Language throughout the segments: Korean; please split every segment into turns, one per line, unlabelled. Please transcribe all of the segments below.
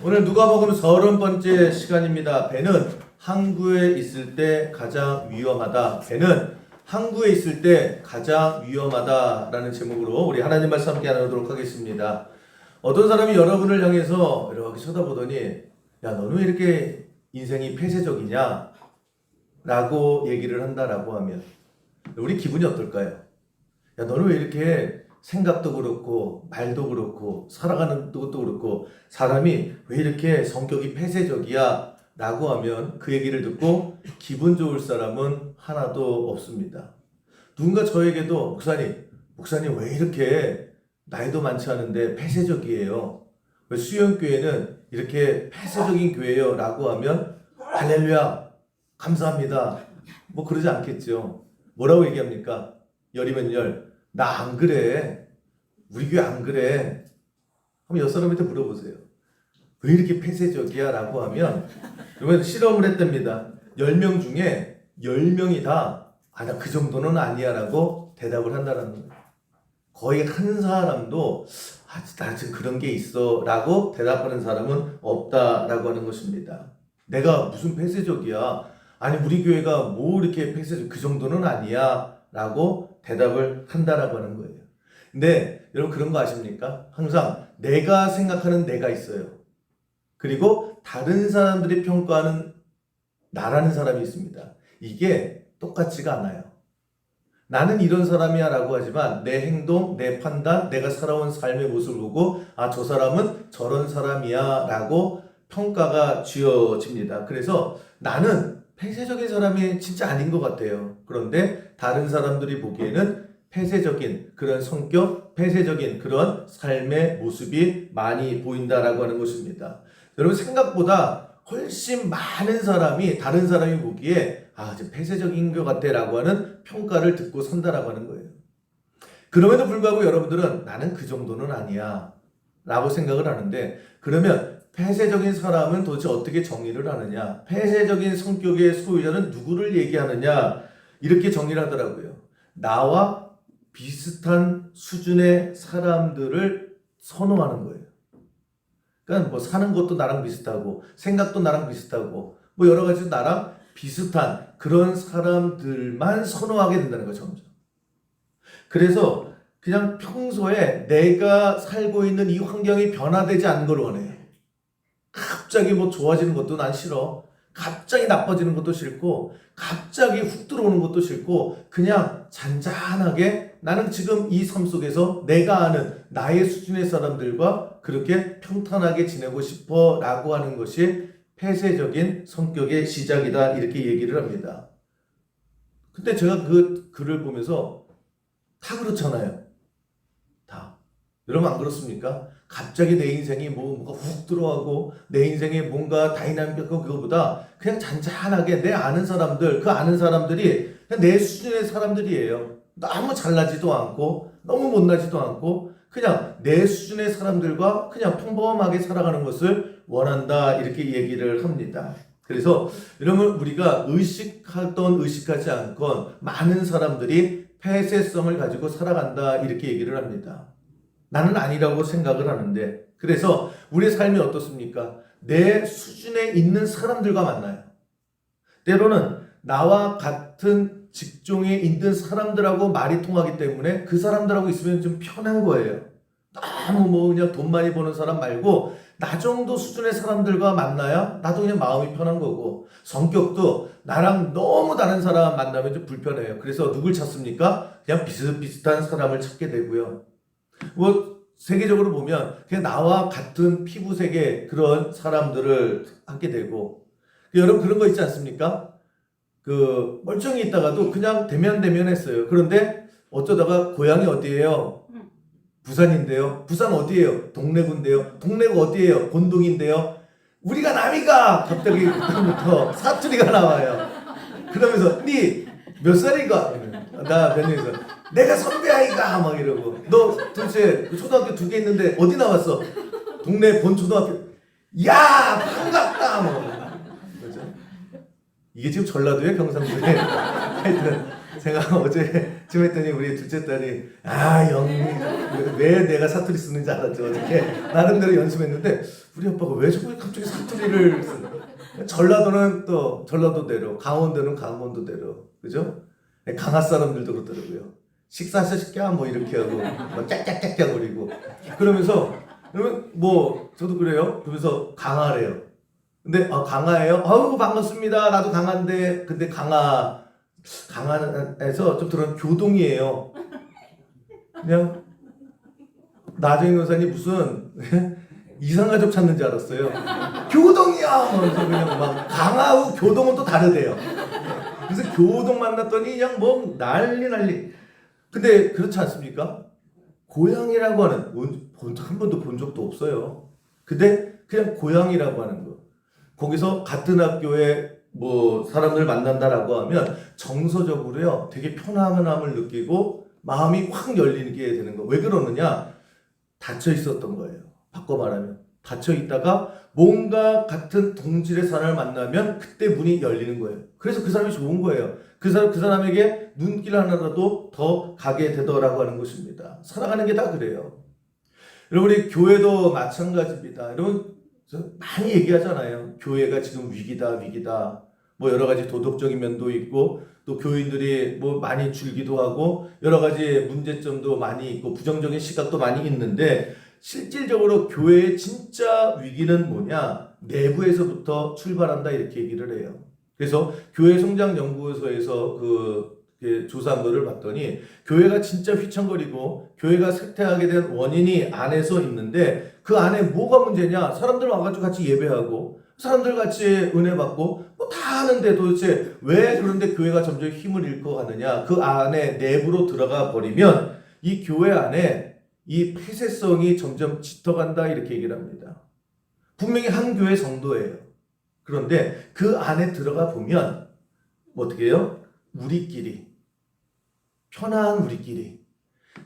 오늘 누가복음 30번째 시간입니다. 배는 항구에 있을 때 가장 위험하다. 배는 항구에 있을 때 가장 위험하다라는 제목으로 우리 하나님 말씀 함께 나누도록 하겠습니다. 어떤 사람이 여러분을 향해서 이렇게 쳐다보더니 야, 너는 왜 이렇게 인생이 폐쇄적이냐? 라고 얘기를 한다라고 하면 우리 기분이 어떨까요? 야, 너는 왜 이렇게 생각도 그렇고 말도 그렇고 살아가는 것도 그렇고 사람이 왜 이렇게 성격이 폐쇄적이야? 라고 하면 그 얘기를 듣고 기분 좋을 사람은 하나도 없습니다. 누군가 저에게도 목사님 왜 이렇게 나이도 많지 않은데 폐쇄적이에요? 왜 수영교회는 이렇게 폐쇄적인 교회예요? 라고 하면 할렐루야 감사합니다. 뭐 그러지 않겠죠. 뭐라고 얘기합니까? 열이면 열. 나 안 그래. 우리 교회 안 그래. 한번 옆 사람한테 물어보세요. 왜 이렇게 폐쇄적이야? 라고 하면 이번에 실험을 했답니다. 10명 중에 10명이 다 나 그 정도는 아니야 라고 대답을 한다는 거예요. 거의 한 사람도 나 지금 그런 게 있어 라고 대답하는 사람은 없다라고 하는 것입니다. 내가 무슨 폐쇄적이야? 아니 우리 교회가 뭐 이렇게 폐쇄적 그 정도는 아니야 라고 대답을 한다라고 하는 거예요. 근데 여러분 그런 거 아십니까? 항상 내가 생각하는 내가 있어요. 그리고 다른 사람들이 평가하는 나라는 사람이 있습니다. 이게 똑같지가 않아요. 나는 이런 사람이야 라고 하지만 내 행동, 내 판단, 내가 살아온 삶의 모습을 보고 저 사람은 저런 사람이야 라고 평가가 지어집니다. 그래서 나는 폐쇄적인 사람이 진짜 아닌 것 같아요. 그런데 다른 사람들이 보기에는 폐쇄적인 그런 성격, 폐쇄적인 그런 삶의 모습이 많이 보인다라고 하는 것입니다. 여러분 생각보다 훨씬 많은 사람이 다른 사람이 보기에 지금 폐쇄적인 것 같아 라고 하는 평가를 듣고 산다라고 하는 거예요. 그럼에도 불구하고 여러분들은 나는 그 정도는 아니야 라고 생각을 하는데 그러면 폐쇄적인 사람은 도대체 어떻게 정의를 하느냐? 폐쇄적인 성격의 소유자는 누구를 얘기하느냐? 이렇게 정의를 하더라고요. 나와 비슷한 수준의 사람들을 선호하는 거예요. 그러니까 뭐 사는 것도 나랑 비슷하고 생각도 나랑 비슷하고 뭐 여러 가지 나랑 비슷한 그런 사람들만 선호하게 된다는 거죠. 점점. 그래서 그냥 평소에 내가 살고 있는 이 환경이 변화되지 않는 걸 원해요. 갑자기 뭐 좋아지는 것도 난 싫어. 갑자기 나빠지는 것도 싫고 갑자기 훅 들어오는 것도 싫고 그냥 잔잔하게 나는 지금 이 삶 속에서 내가 아는 나의 수준의 사람들과 그렇게 평탄하게 지내고 싶어 라고 하는 것이 폐쇄적인 성격의 시작이다 이렇게 얘기를 합니다. 근데 제가 그 글을 보면서 다 그렇잖아요. 다. 여러분 안 그렇습니까? 갑자기 내 인생이 뭔가 훅 들어가고 내 인생에 뭔가 다이나믹하고 그거보다 그냥 잔잔하게 내 아는 사람들 그 아는 사람들이 그냥 내 수준의 사람들이에요. 너무 잘나지도 않고 너무 못나지도 않고 그냥 내 수준의 사람들과 그냥 평범하게 살아가는 것을 원한다 이렇게 얘기를 합니다. 그래서 여러분 우리가 의식하던 의식하지 않건 많은 사람들이 폐쇄성을 가지고 살아간다 이렇게 얘기를 합니다. 나는 아니라고 생각을 하는데 그래서 우리의 삶이 어떻습니까? 내 수준에 있는 사람들과 만나요. 때로는 나와 같은 직종에 있는 사람들하고 말이 통하기 때문에 그 사람들하고 있으면 좀 편한 거예요. 너무 그냥 돈 많이 버는 사람 말고 나 정도 수준의 사람들과 만나야 나도 그냥 마음이 편한 거고 성격도 나랑 너무 다른 사람 만나면 좀 불편해요. 그래서 누굴 찾습니까? 그냥 비슷비슷한 사람을 찾게 되고요. 뭐 세계적으로 보면 그냥 나와 같은 피부색의 그런 사람들을 하게 되고 여러분 그런 거 있지 않습니까? 그 멀쩡히 있다가도 그냥 대면했어요. 그런데 어쩌다가 고향이 어디예요? 부산인데요. 부산 어디예요? 동래구인데요. 동래구 어디예요? 곤동인데요. 우리가 남이가 갑자기 그때부터 사투리가 나와요. 그러면서 니 몇 살인가? 나 몇 년에서 내가 선배 아이가 막 이러고 너 도대체 초등학교 2개 있는데 어디 나왔어? 동네 본초등학교. 야 반갑다 뭐. 그렇죠? 이게 지금 전라도에 경상도에 하여튼 제가 어제 지금 했더니 우리 둘째 딸이 왜 내가 사투리 쓰는지 알았죠. 어떻게 나름대로 연습했는데 우리 아빠가 왜 자꾸 갑자기 사투리를 전라도는 또 전라도대로, 강원도는 강원도대로, 그죠? 강화 사람들도 그렇더라고요. 식사하셨을까? 뭐 이렇게 하고 뭐 깍깍깍깍 거리고 그러면서 그러면 뭐 저도 그래요. 그러면서 강화래요. 근데 강화예요? 아우 반갑습니다. 나도 강화인데 근데 강화에서 좀 들은 교동이에요. 그냥 나정희 변호사님 무슨 이상가족 찾는 줄 알았어요. 교동이야. 그래서 그냥 막 강화하고 교동은 또 다르대요. 그래서 교동 만났더니 그냥 뭐 난리. 근데 그렇지 않습니까? 고향이라고 하는 한 번도 본 적도 없어요. 근데 그냥 고향이라고 하는 거. 거기서 같은 학교에 뭐 사람들 만난다라고 하면 정서적으로요 되게 편안함을 느끼고 마음이 확 열리게 되는 거. 왜 그러느냐? 닫혀 있었던 거예요. 바꿔 말하면 닫혀 있다가 뭔가 같은 동질의 사람을 만나면 그때 문이 열리는 거예요. 그래서 그 사람이 좋은 거예요. 그 사람에게 눈길 하나라도 더 가게 되더라고 하는 것입니다. 살아가는 게 다 그래요. 여러분 우리 교회도 마찬가지입니다. 여러분 많이 얘기하잖아요. 교회가 지금 위기다. 뭐 여러 가지 도덕적인 면도 있고 또 교인들이 뭐 많이 줄기도 하고 여러 가지 문제점도 많이 있고 부정적인 시각도 많이 있는데 실질적으로 교회의 진짜 위기는 뭐냐? 내부에서부터 출발한다 이렇게 얘기를 해요. 그래서 교회 성장 연구소에서 조사한 거를 봤더니 교회가 진짜 휘청거리고 교회가 쇠퇴하게 된 원인이 안에서 있는데 그 안에 뭐가 문제냐? 사람들 와가지고 같이 예배하고 사람들 같이 은혜 받고 뭐 다 하는데 도대체 왜 그런데 교회가 점점 힘을 잃고 가느냐? 그 안에 내부로 들어가 버리면 이 교회 안에 이 폐쇄성이 점점 짙어간다 이렇게 얘기를 합니다. 분명히 한 교회 성도예요. 그런데 그 안에 들어가 보면 어떻게 해요? 우리끼리 편한 우리끼리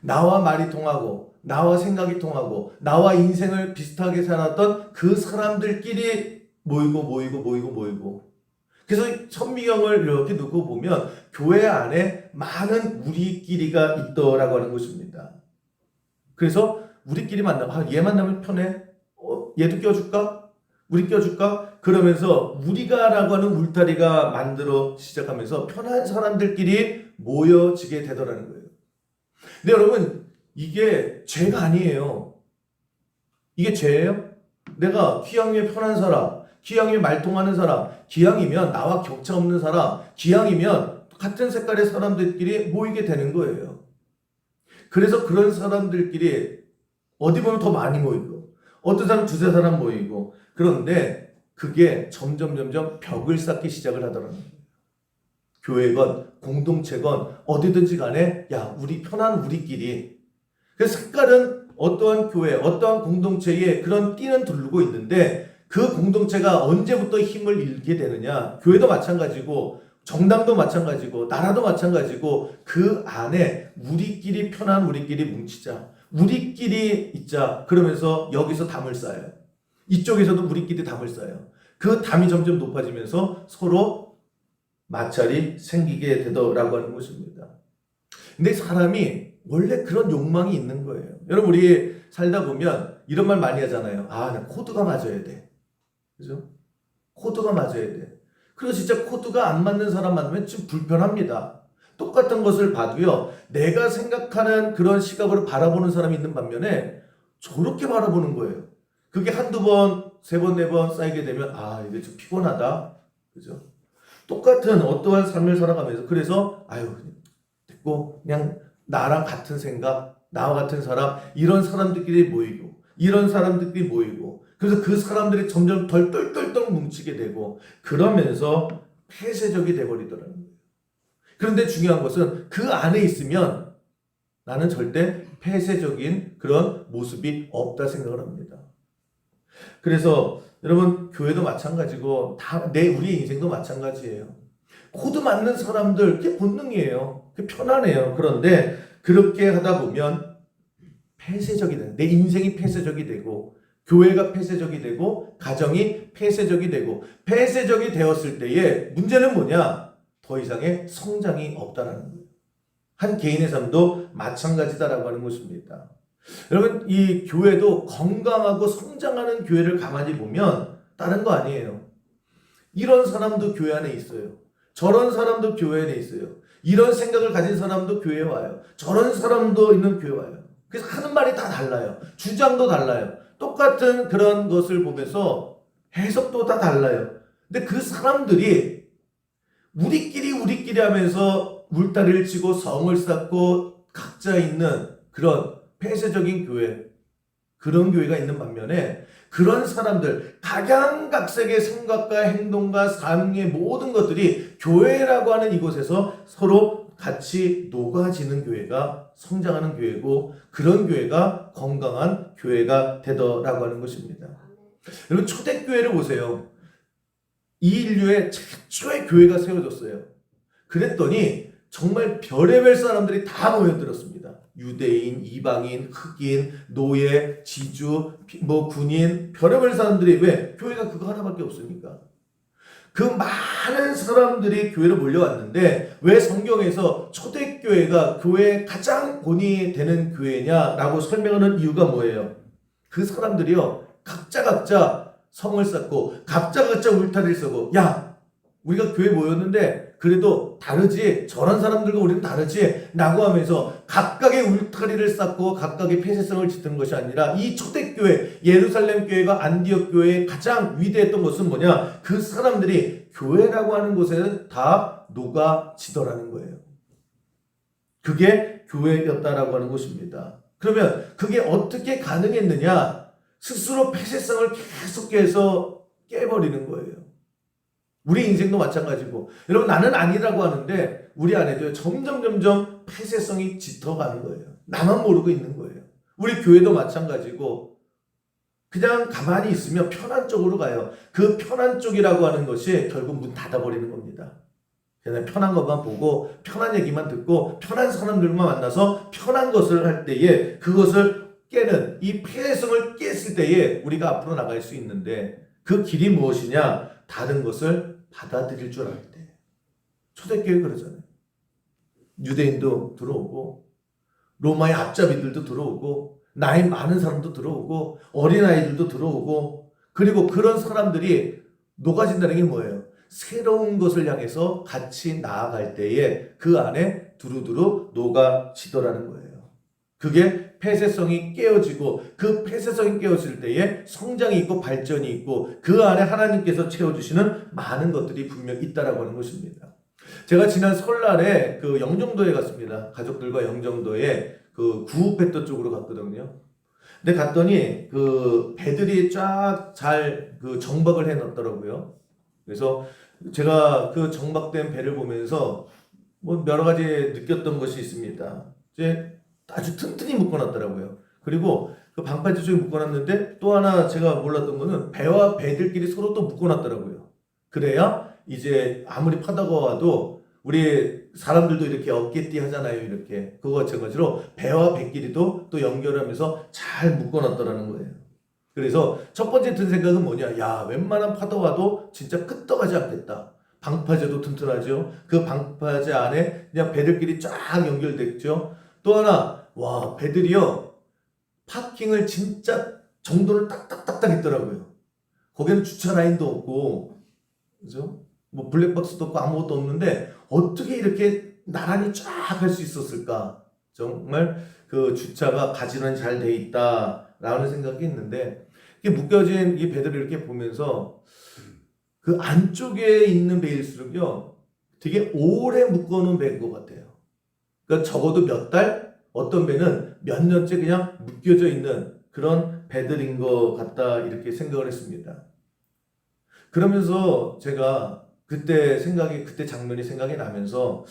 나와 말이 통하고 나와 생각이 통하고 나와 인생을 비슷하게 살았던 그 사람들끼리 모이고 그래서 천미경을 이렇게 놓고 보면 교회 안에 많은 우리끼리가 있더라고 하는 것입니다. 그래서 우리끼리 얘 만나면 편해? 얘도 껴줄까? 우리 껴줄까? 그러면서 우리가라고 하는 울타리가 만들어 시작하면서 편한 사람들끼리 모여지게 되더라는 거예요. 근데 여러분 이게 죄가 아니에요. 이게 죄예요? 내가 기왕이면 편한 사람, 기왕이면 말통하는 사람, 기왕이면 나와 격차 없는 사람, 기왕이면 같은 색깔의 사람들끼리 모이게 되는 거예요. 그래서 그런 사람들끼리 어디 보면 더 많이 모이고 어떤 사람 두세 사람 모이고 그런데 그게 점점 벽을 쌓기 시작을 하더라고요. 교회건 공동체건 어디든지 간에 우리 편한 우리끼리. 그래서 색깔은 어떠한 교회, 어떠한 공동체에 그런 띠는 두르고 있는데 그 공동체가 언제부터 힘을 잃게 되느냐. 교회도 마찬가지고 정당도 마찬가지고 나라도 마찬가지고 그 안에 우리끼리 편한 우리끼리 뭉치자. 우리끼리 있자. 그러면서 여기서 담을 쌓아요. 이쪽에서도 우리끼리 담을 쌓아요. 그 담이 점점 높아지면서 서로 마찰이 생기게 되더라고 하는 것입니다. 근데 사람이 원래 그런 욕망이 있는 거예요. 여러분 우리 살다 보면 이런 말 많이 하잖아요. 나 코드가 맞아야 돼. 그죠? 코드가 맞아야 돼. 그리고 진짜 코드가 안 맞는 사람 만나면 좀 불편합니다. 똑같은 것을 봐도요. 내가 생각하는 그런 시각으로 바라보는 사람이 있는 반면에 저렇게 바라보는 거예요. 그게 한두 번, 세 번, 네 번 쌓이게 되면 이게 좀 피곤하다. 그죠? 똑같은 어떠한 삶을 살아가면서 그래서 됐고 그냥 나랑 같은 생각, 나와 같은 사람 이런 사람들끼리 모이고 이런 사람들끼리 모이고 그래서 그 사람들이 점점 덜 똘똘똘 뭉치게 되고 그러면서 폐쇄적이 돼버리더라고요. 그런데 중요한 것은 그 안에 있으면 나는 절대 폐쇄적인 그런 모습이 없다 생각을 합니다. 그래서 여러분 교회도 마찬가지고 우리 인생도 마찬가지예요. 코드 맞는 사람들 그게 본능이에요. 그게 편안해요. 그런데 그렇게 하다 보면 폐쇄적이 되는 내 인생이 폐쇄적이 되고 교회가 폐쇄적이 되고 가정이 폐쇄적이 되고 폐쇄적이 되었을 때에 문제는 뭐냐? 더 이상의 성장이 없다는 거예요. 한 개인의 삶도 마찬가지다라고 하는 것입니다. 여러분, 이 교회도 건강하고 성장하는 교회를 가만히 보면 다른 거 아니에요. 이런 사람도 교회 안에 있어요. 저런 사람도 교회 안에 있어요. 이런 생각을 가진 사람도 교회에 와요. 저런 사람도 있는 교회에 와요. 그래서 하는 말이 다 달라요. 주장도 달라요. 똑같은 그런 것을 보면서 해석도 다 달라요. 근데 그 사람들이 우리끼리 하면서 울타리를 치고 성을 쌓고 각자 있는 그런 폐쇄적인 교회, 그런 교회가 있는 반면에 그런 사람들, 각양각색의 생각과 행동과 삶의 모든 것들이 교회라고 하는 이곳에서 서로 같이 녹아지는 교회가 성장하는 교회고, 그런 교회가 건강한 교회가 되더라고 하는 것입니다. 여러분, 초대교회를 보세요. 이 인류의 최초의 교회가 세워졌어요. 그랬더니 정말 별의별 사람들이 다 모여들었습니다. 유대인, 이방인, 흑인, 노예, 지주, 군인, 별의별 사람들이, 왜? 교회가 그거 하나밖에 없으니까. 그 많은 사람들이 교회로 몰려왔는데 왜 성경에서 초대교회가 교회의 가장 본이 되는 교회냐라고 설명하는 이유가 뭐예요? 그 사람들이요, 각자 성을 쌓고 각자 울타리를 서고, 야, 우리가 교회 모였는데 그래도 다르지, 저런 사람들과 우리는 다르지 라고 하면서 각각의 울타리를 쌓고 각각의 폐쇄성을 짙은 것이 아니라, 이 초대교회, 예루살렘 교회가 안디옥 교회의 가장 위대했던 것은 뭐냐? 그 사람들이 교회라고 하는 곳에는 다 녹아지더라는 거예요. 그게 교회였다라고 하는 것입니다. 그러면 그게 어떻게 가능했느냐? 스스로 폐쇄성을 계속해서 깨버리는 거예요. 우리 인생도 마찬가지고, 여러분, 나는 아니라고 하는데 우리 안에도 점점 폐쇄성이 짙어가는 거예요. 나만 모르고 있는 거예요. 우리 교회도 마찬가지고, 그냥 가만히 있으면 편한 쪽으로 가요. 그 편한 쪽이라고 하는 것이 결국 문 닫아버리는 겁니다. 그냥 편한 것만 보고 편한 얘기만 듣고 편한 사람들만 만나서 편한 것을 할 때에, 그것을 깨는, 이 폐쇄성을 깼을 때에 우리가 앞으로 나갈 수 있는데, 그 길이 무엇이냐? 다른 것을 받아들일 줄 알 때. 초대교회 그러잖아요. 유대인도 들어오고, 로마의 앞잡이들도 들어오고, 나이 많은 사람도 들어오고, 어린아이들도 들어오고, 그리고 그런 사람들이 녹아진다는 게 뭐예요? 새로운 것을 향해서 같이 나아갈 때에 그 안에 두루두루 녹아지더라는 거예요. 그게 폐쇄성이 깨어지고, 그 폐쇄성이 깨어질 때에 성장이 있고 발전이 있고, 그 안에 하나님께서 채워주시는 많은 것들이 분명 있다라고 하는 것입니다. 제가 지난 설날에 그 영종도에 갔습니다. 가족들과 영종도에 그 구읍배터 쪽으로 갔거든요. 근데 갔더니 그 배들이 쫙 잘 그 정박을 해 놨더라고요. 그래서 제가 그 정박된 배를 보면서 뭐 여러 가지 느꼈던 것이 있습니다. 이제 아주 튼튼히 묶어놨더라고요. 그리고 그 방파제 쪽에 묶어놨는데, 또 하나 제가 몰랐던 거는 배와 배들끼리 서로 또 묶어놨더라고요. 그래야 이제 아무리 파다가 와도, 우리 사람들도 이렇게 어깨띠 하잖아요. 이렇게. 그거 마찬가지로 배와 배끼리도 또 연결하면서 잘 묶어놨더라는 거예요. 그래서 첫 번째 든 생각은 뭐냐? 야, 웬만한 파도 와도 진짜 끄떡하지 않겠다. 방파제도 튼튼하죠. 그 방파제 안에 그냥 배들끼리 쫙 연결됐죠. 또 하나, 와, 배들이요, 파킹을 진짜 정도를 딱딱딱딱 했더라고요. 거기는 주차 라인도 없고, 그죠? 뭐 블랙박스도 없고 아무것도 없는데 어떻게 이렇게 나란히 쫙 할 수 있었을까? 정말 그 주차가 가지런히 잘 돼 있다라는 생각이 있는데, 이게 묶여진 이 배들을 이렇게 보면서 그 안쪽에 있는 배일수록요, 되게 오래 묶어놓은 배인 것 같아요. 그러니까 적어도 몇 달, 어떤 배는 몇 년째 그냥 묶여져 있는 그런 배들인 것 같다, 이렇게 생각을 했습니다. 그러면서 제가 그때 장면이 생각이 나면서,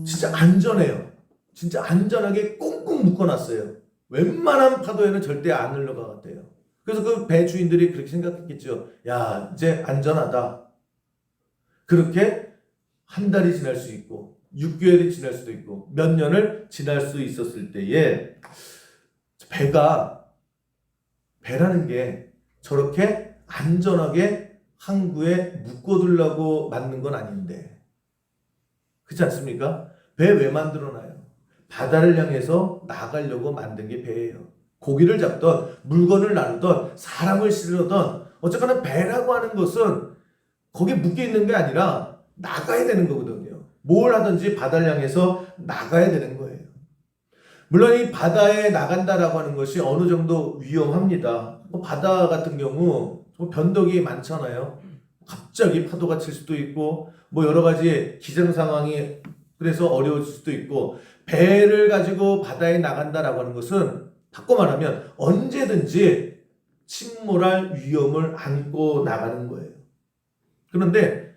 진짜 안전해요. 진짜 안전하게 꽁꽁 묶어놨어요. 웬만한 파도에는 절대 안 흘러가 같아요. 그래서 그 배 주인들이 그렇게 생각했겠죠. 야, 이제 안전하다. 그렇게 한 달이 지날 수 있고, 6개월이 지날 수도 있고, 몇 년을 지날 수 있었을 때에, 배라는 게 저렇게 안전하게 항구에 묶어두려고 만든 건 아닌데, 그렇지 않습니까? 배 왜 만들어놔요? 바다를 향해서 나가려고 만든 게 배예요. 고기를 잡던, 물건을 나누던, 사람을 실으던, 어쨌거나 배라고 하는 것은 거기에 묶여있는 게 아니라 나가야 되는 거거든요. 뭘 하든지 바다를 향해서 나가야 되는 거예요. 물론 이 바다에 나간다라고 하는 것이 어느 정도 위험합니다. 바다 같은 경우 변덕이 많잖아요. 갑자기 파도가 칠 수도 있고 여러 가지 기상 상황이 그래서 어려울 수도 있고, 배를 가지고 바다에 나간다라고 하는 것은 바꿔 말하면 언제든지 침몰할 위험을 안고 나가는 거예요. 그런데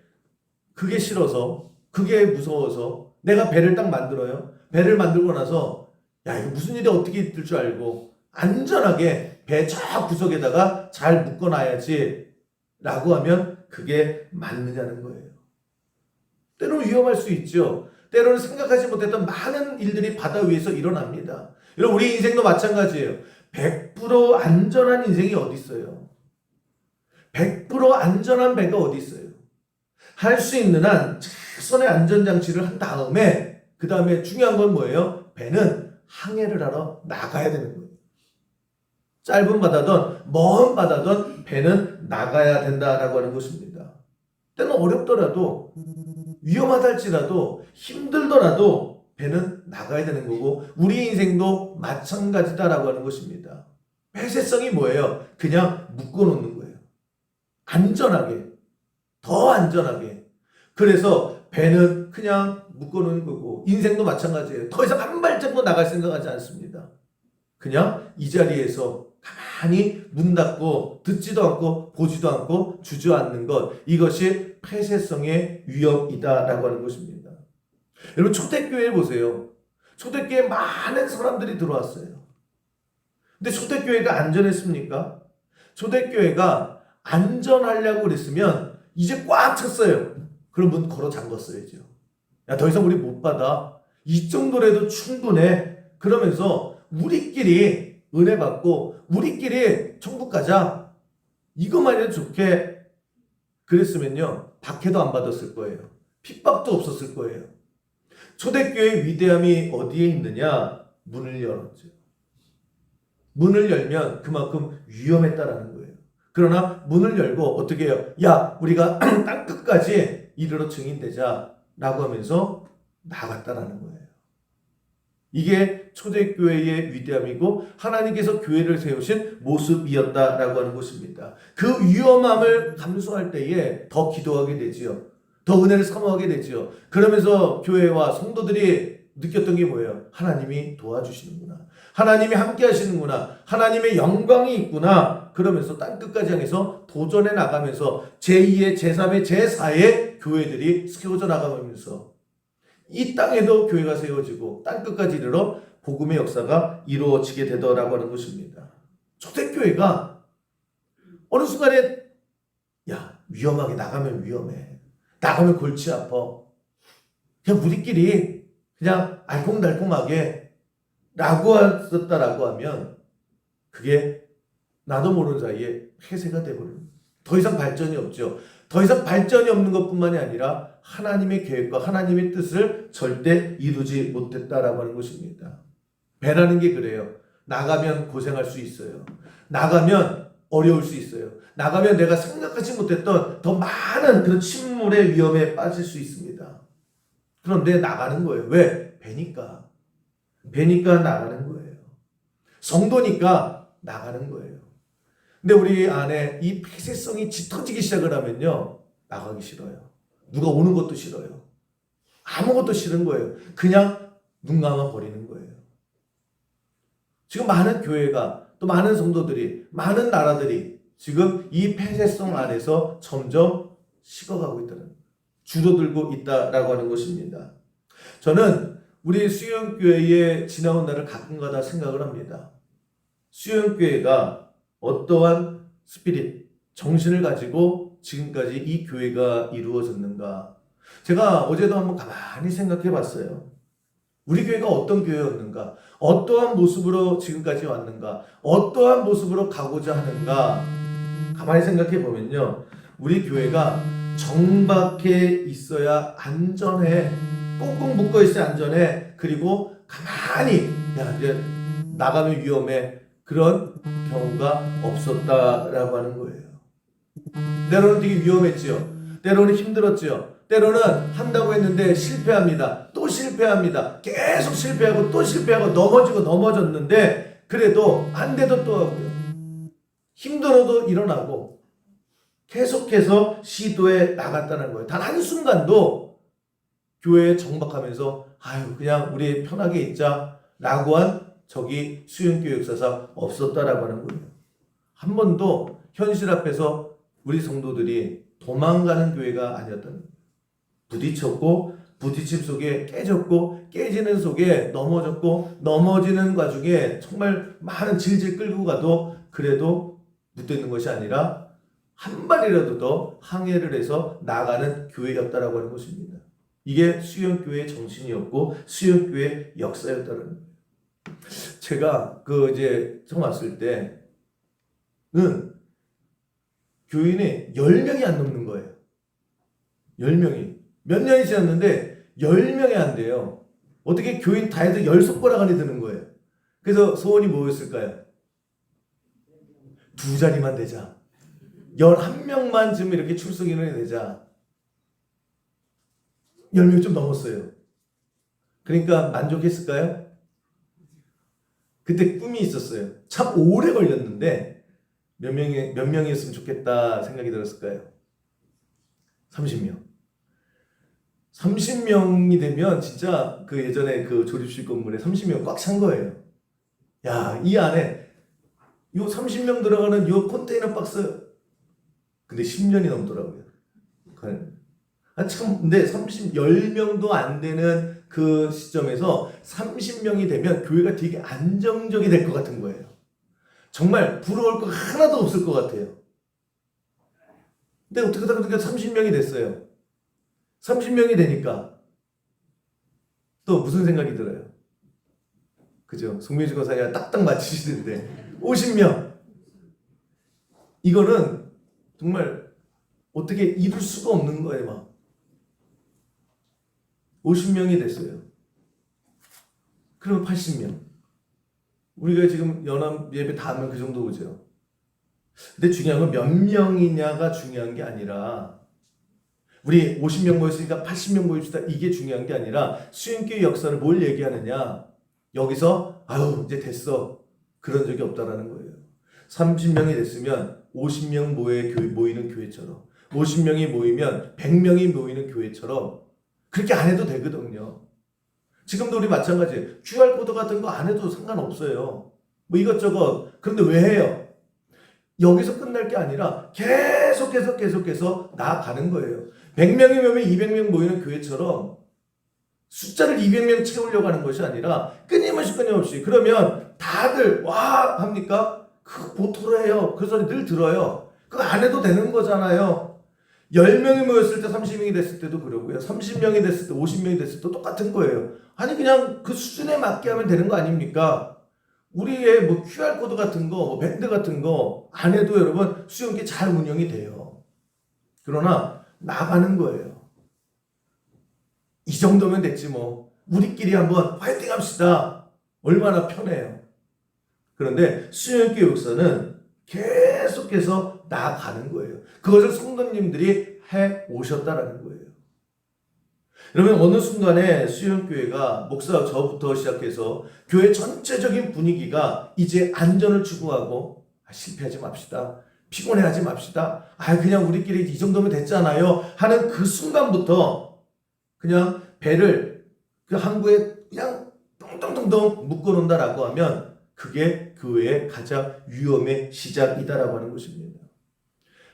그게 싫어서, 그게 무서워서 내가 배를 딱 만들어요. 배를 만들고 나서 야, 이거 무슨 일이 어떻게 있을 줄 알고 안전하게 배 저 구석에다가 잘 묶어놔야지 라고 하면 그게 맞느냐는 거예요. 때로는 위험할 수 있죠. 때로는 생각하지 못했던 많은 일들이 바다 위에서 일어납니다. 여러분, 우리 인생도 마찬가지예요. 100% 안전한 인생이 어디 있어요? 100% 안전한 배가 어디 있어요? 할 수 있는 한 최선의 안전장치를 한 다음에 그 다음에 중요한 건 뭐예요? 배는 항해를 하러 나가야 되는 거예요. 짧은 바다든 먼 바다든 배는 나가야 된다라고 하는 것입니다. 때는 어렵더라도 위험하다 할지라도 힘들더라도 배는 나가야 되는 거고, 우리 인생도 마찬가지다라고 하는 것입니다. 폐쇄성이 뭐예요? 그냥 묶어놓는 거예요. 안전하게, 더 안전하게. 그래서 배는 그냥 묶어놓는 거고, 인생도 마찬가지예요. 더 이상 한 발짝도 나갈 생각하지 않습니다. 그냥 이 자리에서 가만히 문 닫고 듣지도 않고 보지도 않고 주저앉는 것, 이것이 폐쇄성의 위협이다라고 하는 것입니다. 여러분, 초대교회 보세요. 초대교회에 많은 사람들이 들어왔어요. 근데 초대교회가 안전했습니까? 초대교회가 안전하려고 그랬으면 이제 꽉 찼어요. 그럼 문 걸어 잠갔어야죠. 야, 더 이상 우리 못 받아. 이 정도라도 충분해. 그러면서 우리끼리 은혜 받고 우리끼리 천국 가자. 이것만이라도 좋게 그랬으면요, 박해도 안 받았을 거예요. 핍박도 없었을 거예요. 초대교회의 위대함이 어디에 있느냐? 문을 열었죠. 문을 열면 그만큼 위험했다라는 거예요. 그러나 문을 열고 어떻게 해요? 야, 우리가 땅끝까지 이르러 증인되자 라고 하면서 나갔다라는 거예요. 이게 초대교회의 위대함이고 하나님께서 교회를 세우신 모습이었다라고 하는 것입니다. 그 위험함을 감수할 때에 더 기도하게 되지요. 더 은혜를 사모하게 되지요. 그러면서 교회와 성도들이 느꼈던 게 뭐예요? 하나님이 도와주시는구나. 하나님이 함께 하시는구나. 하나님의 영광이 있구나. 그러면서 땅끝까지 향해서 도전해 나가면서 제2의, 제3의, 제4의 교회들이 세워져 나가면서 이 땅에도 교회가 세워지고 땅끝까지 이르러 복음의 역사가 이루어지게 되더라고 하는 것입니다. 초대교회가 어느 순간에 야, 위험하게 나가면 위험해. 나가면 골치 아파. 그냥 우리끼리 그냥 알콩달콩하게 라고 했었다라고 하면 그게 나도 모르는 사이에 폐쇄가 되버립니다. 더 이상 발전이 없죠. 더 이상 발전이 없는 것뿐만이 아니라 하나님의 계획과 하나님의 뜻을 절대 이루지 못했다라고 하는 것입니다. 배라는 게 그래요. 나가면 고생할 수 있어요. 나가면 어려울 수 있어요. 나가면 내가 생각하지 못했던 더 많은 그런 침몰의 위험에 빠질 수 있습니다. 그런데 나가는 거예요. 왜? 배니까. 배니까 나가는 거예요. 성도니까 나가는 거예요. 근데 우리 안에 이 폐쇄성이 짙어지기 시작을 하면요, 나가기 싫어요. 누가 오는 것도 싫어요. 아무것도 싫은 거예요. 그냥 눈 감아 버리는 거예요. 지금 많은 교회가, 또 많은 성도들이, 많은 나라들이 지금 이 폐쇄성 안에서 점점 식어가고 있다는, 줄어들고 있다라고 하는 것입니다. 저는 우리 수영교회에 지나온 날을 가끔가다 생각을 합니다. 수영교회가 어떠한 스피릿, 정신을 가지고 지금까지 이 교회가 이루어졌는가? 제가 어제도 한번 가만히 생각해 봤어요. 우리 교회가 어떤 교회였는가? 어떠한 모습으로 지금까지 왔는가? 어떠한 모습으로 가고자 하는가? 가만히 생각해 보면요, 우리 교회가 정박해 있어야 안전해. 꽁꽁 묶어 있어야 안전해. 그리고 가만히 야 이제 나가면 위험해 그런 경우가 없었다라고 하는 거예요. 때로는 되게 위험했지요. 때로는 힘들었지요. 때로는 한다고 했는데 실패합니다. 또 실패합니다. 계속 실패하고 또 실패하고 넘어지고 넘어졌는데 그래도 안 돼도 또 하고요. 힘들어도 일어나고 계속해서 시도해 나갔다는 거예요. 단 한순간도 교회에 정박하면서 아유 그냥 우리 편하게 있자 라고 한 적이 수영교회 역사상 없었다라고 하는 거예요. 한 번도 현실 앞에서 우리 성도들이 도망가는 교회가 아니었다는 거예요. 부딪혔고 부딪힘 속에 깨졌고 깨지는 속에 넘어졌고 넘어지는 과정에 정말 많은 질질 끌고 가도 그래도 묻어있는 것이 아니라 한 발이라도 더 항해를 해서 나가는 교회였다라고 하는 것입니다. 이게 수영교회의 정신이었고 수영교회의 역사였다는 거예요. 제가 이제 처음 왔을 때는 교인이 10명이 안 넘는 거예요. 10명이. 몇 년이 지났는데 10명이 안 돼요. 어떻게 교인 다 해도 10손가락 안에 드는 거예요. 그래서 소원이 뭐였을까요? 2자리만 되자. 11명만 좀 이렇게 출석인원이 되자. 10명 좀 넘었어요. 그러니까 만족했을까요? 그때 꿈이 있었어요. 참 오래 걸렸는데 몇 명이었으면 좋겠다 생각이 들었을까요? 30명. 30명이 되면 진짜 그 예전에 그 조립식 건물에 30명 꽉 찬 거예요. 야, 이 안에 요 30명 들어가는 요 컨테이너 박스 근데 10년이 넘더라고요. 참 근데 10명도 안 되는 그 시점에서 30명이 되면 교회가 되게 안정적이 될 것 같은 거예요. 정말 부러울 거 하나도 없을 것 같아요. 근데 어떻게 30명이 됐어요. 30명이 되니까 또 무슨 생각이 들어요? 그죠? 송민주 권사님이 딱딱 맞히시는데 50명 이거는 정말 어떻게 이룰 수가 없는 거예요. 막 50명이 됐어요. 그러면 80명. 우리가 지금 연합 예배 다 하면 그 정도 오죠. 근데 중요한 건 몇 명이냐가 중요한 게 아니라 우리 50명 모였으니까 80명 모입시다. 이게 중요한 게 아니라 수영교회 역사를 뭘 얘기하느냐. 여기서 아유 이제 됐어. 그런 적이 없다라는 거예요. 30명이 됐으면 50명 모이는 교회처럼 50명이 모이면 100명이 모이는 교회처럼 그렇게 안 해도 되거든요. 지금도 우리 마찬가지 QR코드 같은 거 안 해도 상관없어요. 뭐 이것저것. 그런데 왜 해요? 여기서 끝날 게 아니라 계속해서 나아가는 거예요. 100명이 모이면 200명 모이는 교회처럼 숫자를 200명 채우려고 하는 것이 아니라 끊임없이 그러면 다들 와 합니까? 그거 보토로 해요. 그 소리 늘 들어요. 그거 안 해도 되는 거잖아요. 10명이 모였을 때 30명이 됐을 때도 그러고요. 30명이 됐을 때 50명이 됐을 때 똑같은 거예요. 아니 그냥 그 수준에 맞게 하면 되는 거 아닙니까? 우리의 뭐 QR코드 같은 거, 뭐 밴드 같은 거 안 해도 여러분 수영기 잘 운영이 돼요. 그러나 나가는 거예요. 이 정도면 됐지 뭐. 우리끼리 한번 화이팅 합시다. 얼마나 편해요. 그런데 수영기 역사는 계속해서 나아가는 거예요. 그것을 성도님들이 해 오셨다라는 거예요. 여러분 어느 순간에 수영교회가 목사 저부터 시작해서 교회 전체적인 분위기가 이제 안전을 추구하고 실패하지 맙시다. 피곤해하지 맙시다. 그냥 우리끼리 이 정도면 됐잖아요. 하는 그 순간부터 그냥 배를 그 항구에 그냥 똥똥똥똥 묶어놓는다라고 하면 그게 교회의 가장 위험의 시작이다라고 하는 것입니다.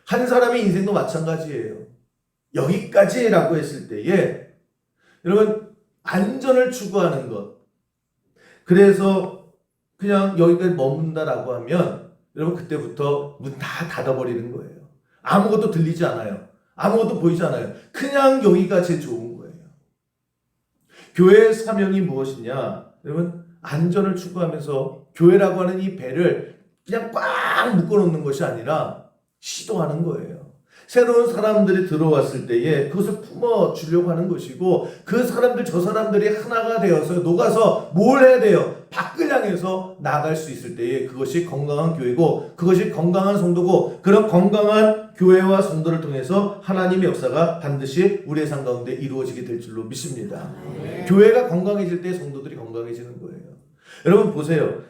한 사람의 인생도 마찬가지예요. 여기까지라고 했을 때에 여러분 안전을 추구하는 것 그래서 그냥 여기까지 머문다라고 하면 여러분 그때부터 문 다 닫아버리는 거예요. 아무것도 들리지 않아요. 아무것도 보이지 않아요. 그냥 여기가 제일 좋은 거예요. 교회의 사명이 무엇이냐? 여러분 안전을 추구하면서 교회라고 하는 이 배를 그냥 꽉 묶어놓는 것이 아니라 시도하는 거예요. 새로운 사람들이 들어왔을 때에 그것을 품어주려고 하는 것이고, 그 사람들 저 사람들이 하나가 되어서 녹아서 뭘 해야 돼요? 밖을 향해서 나갈 수 있을 때에 그것이 건강한 교회고, 그것이 건강한 성도고, 그런 건강한 교회와 성도를 통해서 하나님의 역사가 반드시 우리의 삶 가운데 이루어지게 될 줄로 믿습니다. 교회가 건강해질 때 성도들이 건강해지는 거예요. 여러분 보세요.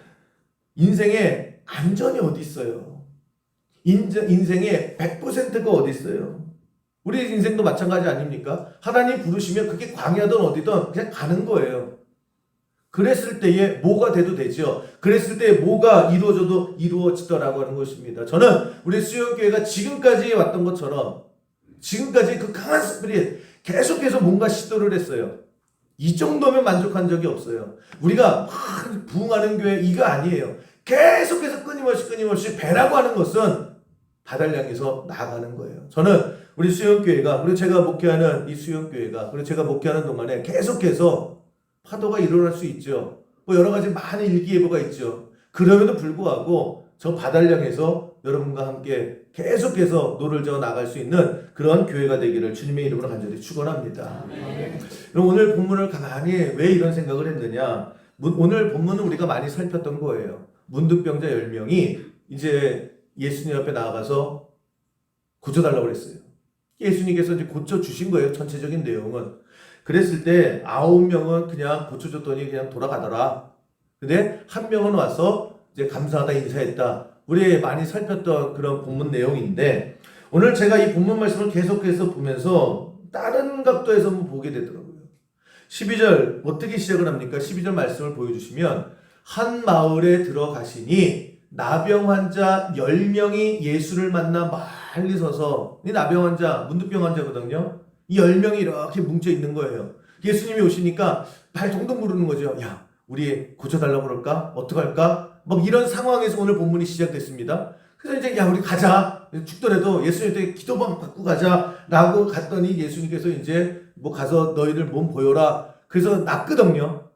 인생에 안전이 어디 있어요? 인생에 100%가 어디 있어요? 우리 인생도 마찬가지 아닙니까? 하나님 부르시면 그게 광야든 어디든 그냥 가는 거예요. 그랬을 때에 뭐가 돼도 되죠. 그랬을 때에 뭐가 이루어져도 이루어지더라고 하는 것입니다. 저는 우리 수영교회가 지금까지 왔던 것처럼 지금까지 그 강한 스피릿 계속해서 뭔가 시도를 했어요. 이 정도면 만족한 적이 없어요. 우리가 막 부흥하는 교회 이거 아니에요. 계속해서 끊임없이 배라고 하는 것은 바다를 향해서 나아가는 거예요. 저는 우리 수영교회가, 그리고 제가 목회하는 이 수영교회가, 그리고 제가 목회하는 동안에 계속해서 파도가 일어날 수 있죠. 뭐 여러 가지 많은 일기예보가 있죠. 그럼에도 불구하고 저 바다를 향해서 여러분과 함께 계속해서 노를 저어 나갈 수 있는 그런 교회가 되기를 주님의 이름으로 간절히 축원합니다. 그럼 오늘 본문을 가만히 왜 이런 생각을 했느냐? 오늘 본문은 우리가 많이 살폈던 거예요. 문둥병자 10명이 이제 예수님 앞에 나아가서 고쳐달라고 그랬어요. 예수님께서 이제 고쳐주신 거예요. 전체적인 내용은. 그랬을 때 9명은 그냥 고쳐줬더니 그냥 돌아가더라. 근데 1명은 와서 이제 감사하다 인사했다. 우리 많이 살폈던 그런 본문 내용인데, 오늘 제가 이 본문 말씀을 계속해서 보면서 다른 각도에서 한번 보게 되더라고요. 12절 어떻게 시작을 합니까? 12절 말씀을 보여주시면, 한 마을에 들어가시니 나병 환자 10명이 예수를 만나 멀리 서서, 이 나병 환자, 문둥병 환자거든요. 이 10명이 이렇게 뭉쳐 있는 거예요. 예수님이 오시니까 발 동동 구르는 거죠. 야, 우리 고쳐달라고 그럴까? 어떡할까? 막 이런 상황에서 오늘 본문이 시작됐습니다. 그래서 이제 야, 우리 가자. 죽더라도 예수님한테 기도방 받고 가자라고 갔더니 예수님께서 이제 뭐 가서 너희들 몸 보여라. 그래서 났거든요.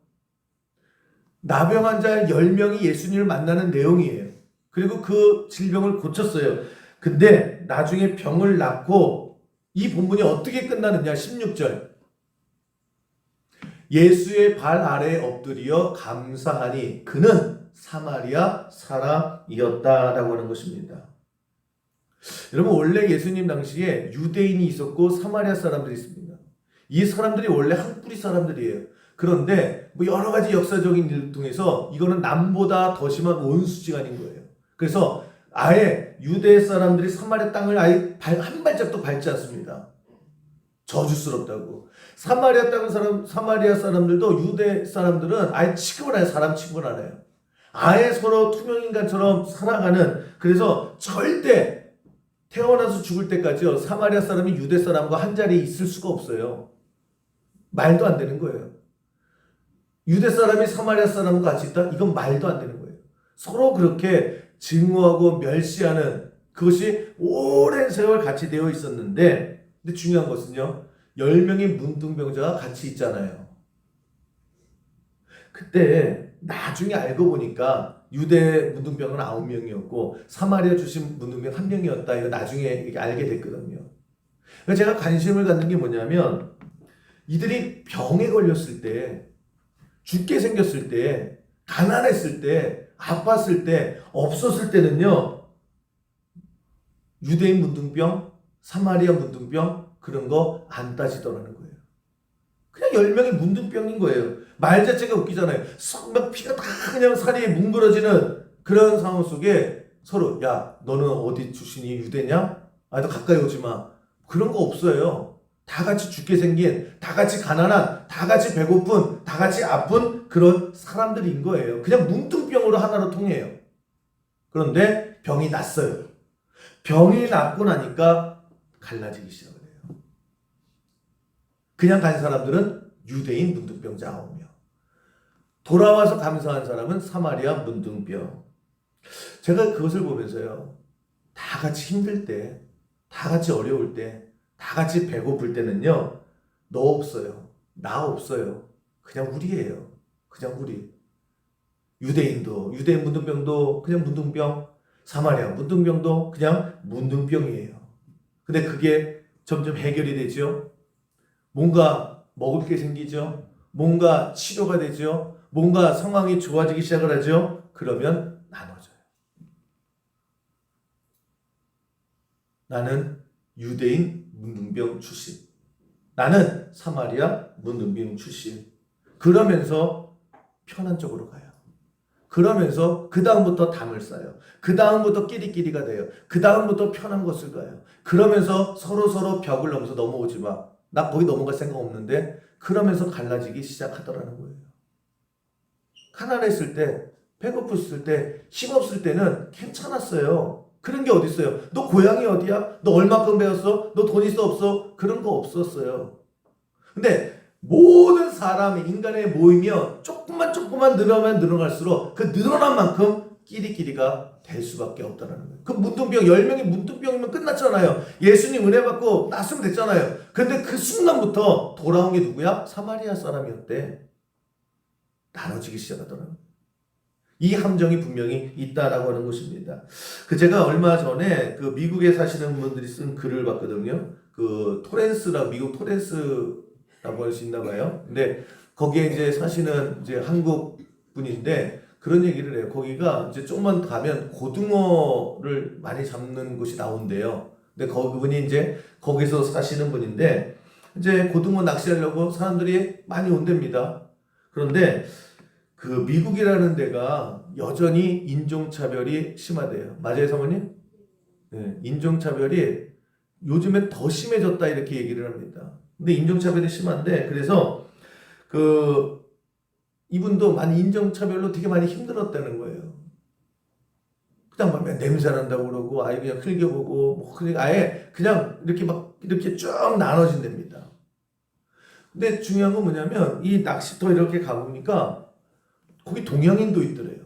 나병 환자 10명이 예수님을 만나는 내용이에요. 그리고 그 질병을 고쳤어요. 근데 나중에 병을 낫고 이 본문이 어떻게 끝나느냐? 16절. 예수의 발 아래에 엎드려 감사하니 그는 사마리아 사람이었다라고 하는 것입니다. 여러분, 원래 예수님 당시에 유대인이 있었고 사마리아 사람들이 있습니다. 이 사람들이 원래 한 뿌리 사람들이에요. 그런데 뭐 여러 가지 역사적인 일을 통해서 이거는 남보다 더 심한 원수지간인 거예요. 그래서 아예 유대 사람들이 사마리아 땅을 아예 한 발짝도 밟지 않습니다. 저주스럽다고. 사마리아 사람들도 유대 사람들은 아예 취급을 안 해요. 사람 취급을 안 해요. 아예 서로 투명인간처럼 살아가는, 그래서 절대 태어나서 죽을 때까지요, 사마리아 사람이 유대 사람과 한 자리에 있을 수가 없어요. 말도 안 되는 거예요. 유대 사람이 사마리아 사람과 같이 있다? 이건 말도 안 되는 거예요. 서로 그렇게 증오하고 멸시하는 그것이 오랜 세월 같이 되어 있었는데, 근데 중요한 것은요, 10명의 문둥병자가 같이 있잖아요. 그때 나중에 알고 보니까 유대 문둥병은 9명이었고 사마리아 출신 문둥병 1명이었다. 이거 나중에 알게 됐거든요. 그래서 제가 관심을 갖는 게 뭐냐면, 이들이 병에 걸렸을 때, 죽게 생겼을 때, 가난했을 때, 아팠을 때, 없었을 때는요, 유대인 문둥병, 사마리아 문둥병 그런 거 안 따지더라는 거예요. 그냥 10명이 문둥병인 거예요. 말 자체가 웃기잖아요. 막 피가 다 그냥 살이 뭉그러지는 그런 상황 속에 서로, 야, 너는 어디 출신이 유대냐? 아, 너 가까이 오지 마. 그런 거 없어요. 다 같이 죽게 생긴, 다 같이 가난한, 다 같이 배고픈, 다 같이 아픈 그런 사람들인 거예요. 그냥 문둥병으로 하나로 통해요. 그런데 병이 났어요. 병이 났고 나니까 갈라지기 시작을 해요. 그냥 간 사람들은 유대인 문둥병자 9명. 돌아와서 감사한 사람은 사마리아 문둥병. 제가 그것을 보면서요, 다 같이 힘들 때, 다 같이 어려울 때, 다 같이 배고플 때는요, 너 없어요. 나 없어요. 그냥 우리예요. 그냥 우리. 유대인도, 유대인 문둥병도 그냥 문둥병, 사마리아 문둥병도 그냥 문둥병이에요. 근데 그게 점점 해결이 되죠. 뭔가 먹을 게 생기죠. 뭔가 치료가 되죠. 뭔가 상황이 좋아지기 시작을 하죠. 그러면 나눠져요. 나는 유대인 문둥병 출신. 나는 사마리아 문둥병 출신. 그러면서 편한 쪽으로 가요. 그러면서 그 다음부터 담을 쌓아요. 그 다음부터 끼리끼리가 돼요. 그 다음부터 편한 곳을 가요. 그러면서 서로 벽을 넘어서 넘어오지 마. 나 거기 넘어갈 생각 없는데 그러면서 갈라지기 시작하더라는 거예요. 가난했을 때, 배고팠을 때, 힘없을 때는 괜찮았어요. 그런 게 어디 있어요? 너 고향이 어디야? 너 얼마큼 배웠어? 너 돈 있어 없어? 그런 거 없었어요. 근데 모든 사람의 인간의 모이면 조금만 늘어나면 늘어갈수록 그 늘어난 만큼 끼리끼리가 될 수밖에 없다는 거예요. 그 문둥병 10명이 문둥병이면 끝났잖아요. 예수님 은혜 받고 났으면 됐잖아요. 근데 그 순간부터 돌아온 게 누구야? 사마리아 사람이었대. 나눠지기 시작하더라고요. 이 함정이 분명히 있다라고 하는 것입니다. 제가 얼마 전에 그 미국에 사시는 분들이 쓴 글을 봤거든요. 그 미국 토렌스라고 할 수 있나 봐요. 근데 거기에 이제 사시는 이제 한국 분인데 그런 얘기를 해요. 거기가 이제 조금만 가면 고등어를 많이 잡는 곳이 나온대요. 근데 그분이 이제 거기서 사시는 분인데 이제 고등어 낚시하려고 사람들이 많이 온답니다. 그런데 그 미국이라는 데가 여전히 인종차별이 심하대요. 맞아요, 사모님? 네, 인종차별이 요즘엔 더 심해졌다 이렇게 얘기를 합니다. 근데 인종차별이 심한데 그래서 그 이분도 많이 인종차별로 되게 많이 힘들었다는 거예요. 그냥 보면 냄새 난다고 그러고 아예 그냥 흘겨보고 뭐 그냥 아예 그냥 이렇게 막 이렇게 쭉 나눠진답니다. 근데 중요한 건 뭐냐면 이 낚시터 이렇게 가보니까 거기 동양인도 있더래요.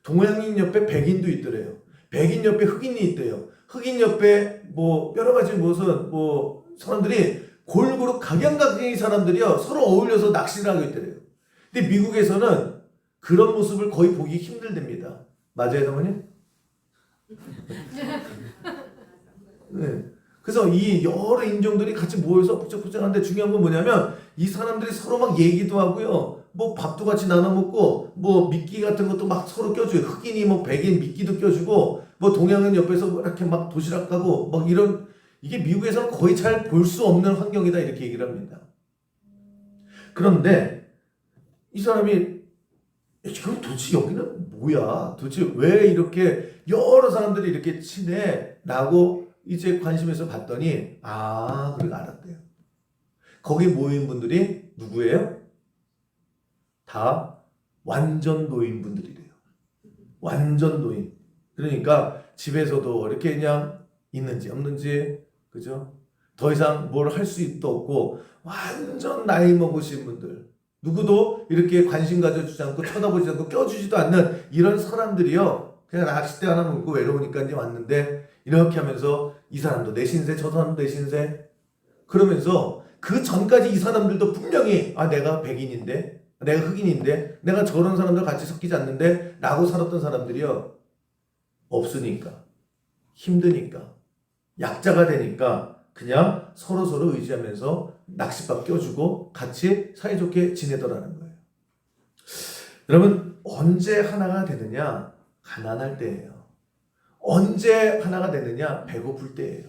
동양인 옆에 백인도 있더래요. 백인 옆에 흑인이 있대요. 흑인 옆에 뭐 여러 가지 무슨 뭐 사람들이 골고루 각양각양의 사람들이요 서로 어울려서 낚시를 하고 있더래요. 근데 미국에서는 그런 모습을 거의 보기 힘들답니다. 맞아요, 사모님? 네. 그래서 이 여러 인종들이 같이 모여서 북적북적한데 중요한 건 뭐냐면 이 사람들이 서로 막 얘기도 하고요. 뭐 밥도 같이 나눠 먹고 뭐 미끼 같은 것도 막 서로 껴줘요. 흑인이 뭐 백인 미끼도 껴주고 뭐 동양인 옆에서 뭐 이렇게 막 도시락 가고 막 이런 이게 미국에서는 거의 잘 볼 수 없는 환경이다 이렇게 얘기를 합니다. 그런데 이 사람이 그럼 도대체 여기는 뭐야? 도대체 왜 이렇게 여러 사람들이 이렇게 친해? 라고 이제 관심에서 봤더니 그걸 알았대요. 거기 모인 분들이 누구예요? 다 완전 노인분들이래요. 완전 노인. 그러니까 집에서도 이렇게 그냥 있는지 없는지 그죠? 더 이상 뭘 할 수도 없고 완전 나이 먹으신 분들 누구도 이렇게 관심 가져주지 않고 쳐다보지 않고 껴주지도 않는 이런 사람들이요. 그냥 낚싯대 하나 물고 외로우니까 이제 왔는데 이렇게 하면서 이 사람도 내 신세 저 사람도 내 신세 그러면서 그 전까지 이 사람들도 분명히 내가 백인인데 내가 흑인인데 내가 저런 사람들 같이 섞이지 않는데 라고 살았던 사람들이요. 없으니까 힘드니까 약자가 되니까 그냥 서로 의지하면서 낚싯밥 껴주고 같이 사이좋게 지내더라는 거예요. 여러분 언제 하나가 되느냐? 가난할 때예요. 언제 하나가 되느냐? 배고플 때예요.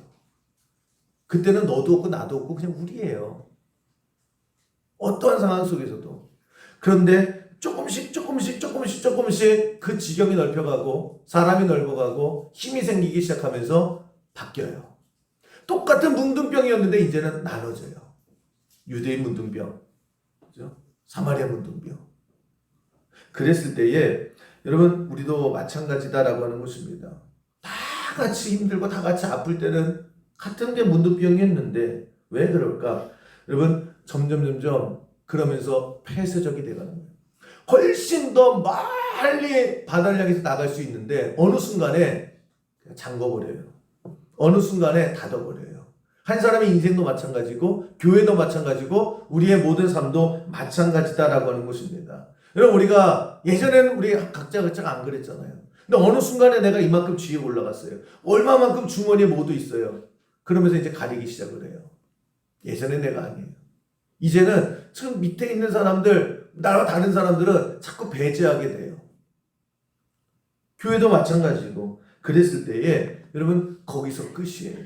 그때는 너도 없고 나도 없고 그냥 우리예요. 어떠한 상황 속에서도. 그런데 조금씩 그 지경이 넓혀가고 사람이 넓어가고 힘이 생기기 시작하면서 바뀌어요. 똑같은 문둥병이었는데 이제는 나눠져요. 유대인 문둥병, 그죠? 사마리아 문둥병. 그랬을 때에 여러분 우리도 마찬가지다라고 하는 것입니다. 다 같이 힘들고 다 같이 아플 때는 같은 게 문둥병이었는데 왜 그럴까? 여러분 점점 그러면서 폐쇄적이 돼가는 거예요. 훨씬 더 멀리 바다를 향해서 나갈 수 있는데 어느 순간에 그냥 잠궈버려요. 어느 순간에 닫아버려요. 한 사람의 인생도 마찬가지고 교회도 마찬가지고 우리의 모든 삶도 마찬가지다라고 하는 것입니다. 여러분 우리가 예전에는 우리 각자 안 그랬잖아요. 근데 어느 순간에 내가 이만큼 지에 올라갔어요. 얼마만큼 주머니에 모두 있어요. 그러면서 이제 가리기 시작을 해요. 예전엔 내가 아니에요. 이제는 지금 밑에 있는 사람들, 나와 다른 사람들은 자꾸 배제하게 돼요. 교회도 마찬가지고. 그랬을 때에 여러분 거기서 끝이에요.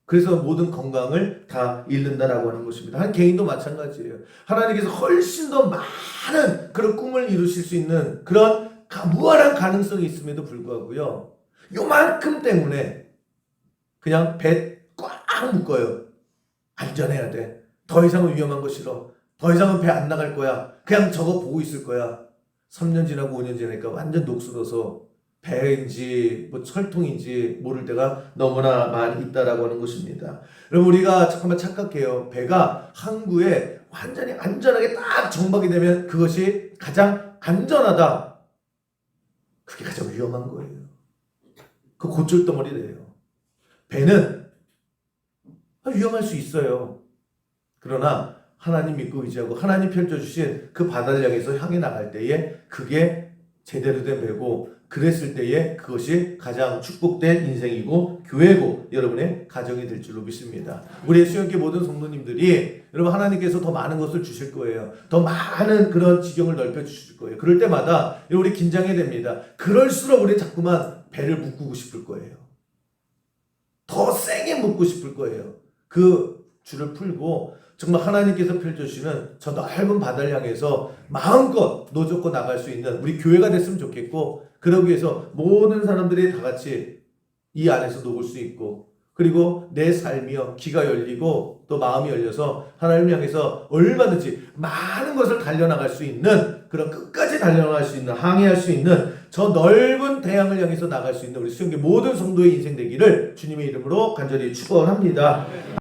그래서 모든 건강을 다 잃는다라고 하는 것입니다. 한 개인도 마찬가지예요. 하나님께서 훨씬 더 많은 그런 꿈을 이루실 수 있는 그런 무한한 가능성이 있음에도 불구하고요. 요만큼 때문에 그냥 배 꽉 묶어요. 안전해야 돼. 더 이상은 위험한 거 싫어. 더 이상은 배 안 나갈 거야. 그냥 저거 보고 있을 거야. 3년 지나고 5년 지나니까 완전 녹슬어서 배인지 뭐 철통인지 모를 때가 너무나 많이 있다라고 하는 것입니다. 여러분 우리가 잠깐만 착각해요. 배가 항구에 완전히 안전하게 딱 정박이 되면 그것이 가장 안전하다. 그게 가장 위험한 거예요. 그 고철덩어리래요. 배는 위험할 수 있어요. 그러나 하나님 믿고 의지하고 하나님 펼쳐주신 그 바다를 향해서 향해 나갈 때에 그게 제대로 된 배고 그랬을 때에 그것이 가장 축복된 인생이고 교회고 여러분의 가정이 될 줄로 믿습니다. 우리 수영교 모든 성도님들이 여러분 하나님께서 더 많은 것을 주실 거예요. 더 많은 그런 지경을 넓혀 주실 거예요. 그럴 때마다 우리 긴장해야 됩니다. 그럴수록 우리 자꾸만 배를 묶고 싶을 거예요. 더 세게 묶고 싶을 거예요. 그 줄을 풀고 정말 하나님께서 펼쳐주시는 저 넓은 바다를 향해서 마음껏 노젓고 나갈 수 있는 우리 교회가 됐으면 좋겠고 그러기 위해서 모든 사람들이 다 같이 이 안에서 녹을 수 있고 그리고 내 삶이요 귀가 열리고 또 마음이 열려서 하나님을 향해서 얼마든지 많은 것을 달려나갈 수 있는 그런 끝까지 달려나갈 수 있는 항해할 수 있는 저 넓은 대양을 향해서 나갈 수 있는 우리 수영계 모든 성도의 인생 되기를 주님의 이름으로 간절히 축원합니다.